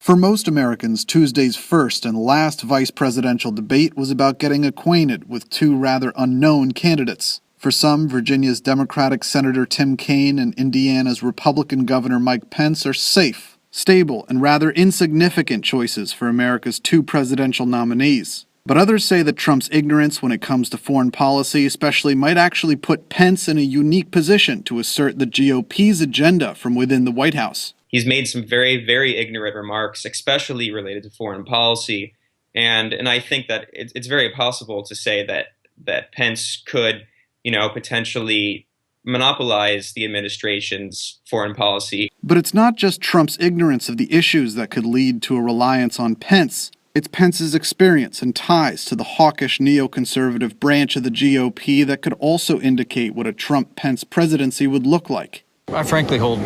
For most Americans, Tuesday's first and last vice presidential debate was about getting acquainted with two rather unknown candidates. For some, Virginia's Democratic Senator Tim Kaine and Indiana's Republican Governor Mike Pence are safe, stable, and rather insignificant choices for America's two presidential nominees. But others say that Trump's ignorance when it comes to foreign policy especially might actually put Pence in a unique position to assert the GOP's agenda from within the White House. He's made some very, very ignorant remarks, especially related to foreign policy. And I think that it's very possible to say that Pence could, potentially monopolize the administration's foreign policy. But it's not just Trump's ignorance of the issues that could lead to a reliance on Pence. It's Pence's experience and ties to the hawkish neoconservative branch of the GOP that could also indicate what a Trump-Pence presidency would look like. I frankly hold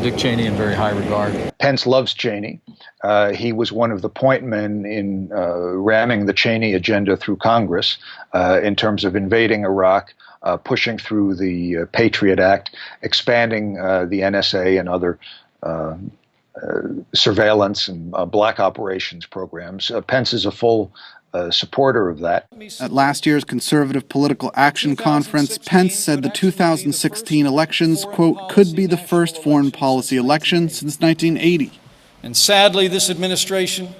Dick Cheney in very high regard. Pence loves Cheney. He was one of the point men in ramming the Cheney agenda through Congress in terms of invading Iraq, pushing through the Patriot Act, expanding the NSA and other surveillance and black operations programs. Pence is a full supporter of that. At last year's Conservative Political Action Conference, Pence said the 2016 elections, quote, could be the first foreign policy election since 1980. And sadly, this administration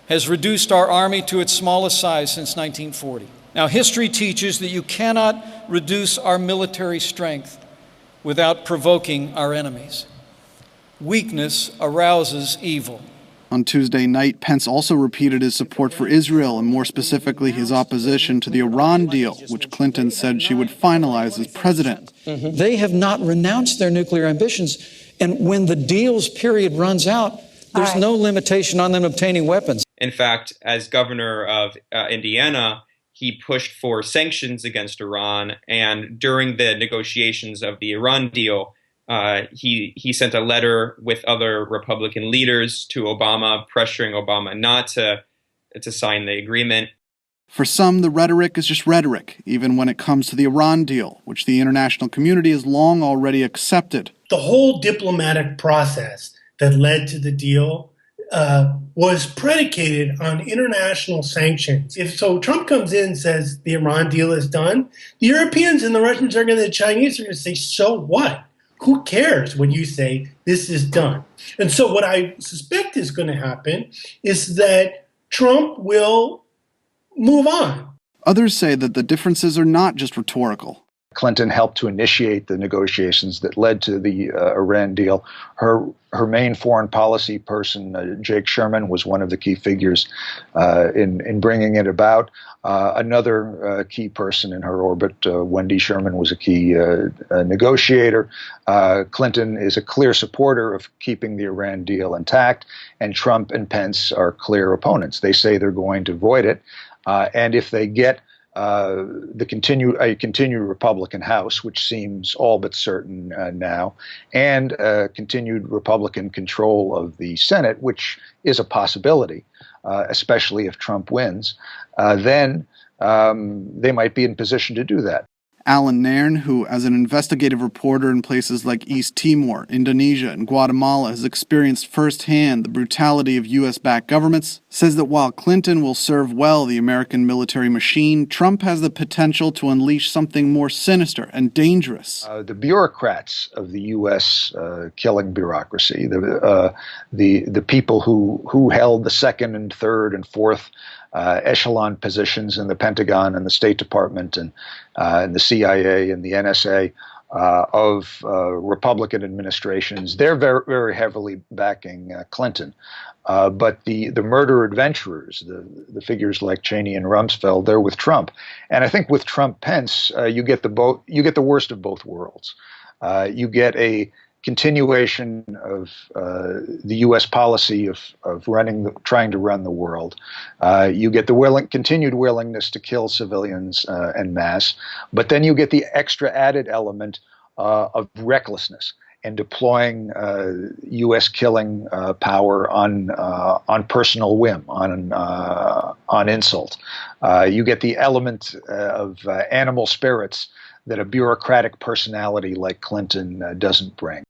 has reduced our army to its smallest size since 1940. Now, history teaches that you cannot reduce our military strength without provoking our enemies. Weakness arouses evil. On Tuesday night, Pence also repeated his support for Israel and more specifically his opposition to the Iran deal, which Clinton said she would finalize as president. They have not renounced their nuclear ambitions, and when the deal's period runs out, there's no limitation on them obtaining weapons. In fact, as governor of Indiana, he pushed for sanctions against Iran, and during the negotiations of the Iran deal, he sent a letter with other Republican leaders to Obama, pressuring Obama not to sign the agreement. For some, the rhetoric is just rhetoric, even when it comes to the Iran deal, which the international community has long already accepted. The whole diplomatic process that led to the deal was predicated on international sanctions. If so, Trump comes in and says the Iran deal is done, the Europeans and the Russians the Chinese are going to say, so what? Who cares when you say this is done? And so what I suspect is going to happen is that Trump will move on. Others say that the differences are not just rhetorical. Clinton helped to initiate the negotiations that led to the Iran deal. Her main foreign policy person, Jake Sherman, was one of the key figures in bringing it about. Another key person in her orbit, Wendy Sherman, was a key negotiator. Clinton is a clear supporter of keeping the Iran deal intact, and Trump and Pence are clear opponents. They say they're going to void it, and if they get a continued Republican House, which seems all but certain now, and continued Republican control of the Senate, which is a possibility, especially if Trump wins, then they might be in position to do that. Alan Nairn, who, as an investigative reporter in places like East Timor, Indonesia, and Guatemala, has experienced firsthand the brutality of U.S.-backed governments, says that while Clinton will serve well the American military machine, Trump has the potential to unleash something more sinister and dangerous. The bureaucrats of the U.S. Killing bureaucracy, the people who held the second and third and fourth echelon positions in the Pentagon and the State Department and the CIA and the NSA of Republican administrations, they're very, very heavily backing Clinton. But the murder adventurers, the figures like Cheney and Rumsfeld, they're with Trump. And I think with Trump-Pence, you get the worst of both worlds. You get a continuation of the U.S. policy of trying to run the world. You get the continued willingness to kill civilians en masse, but then you get the extra added element of recklessness and deploying U.S. killing power on personal whim, on insult. You get the element of animal spirits that a bureaucratic personality like Clinton doesn't bring.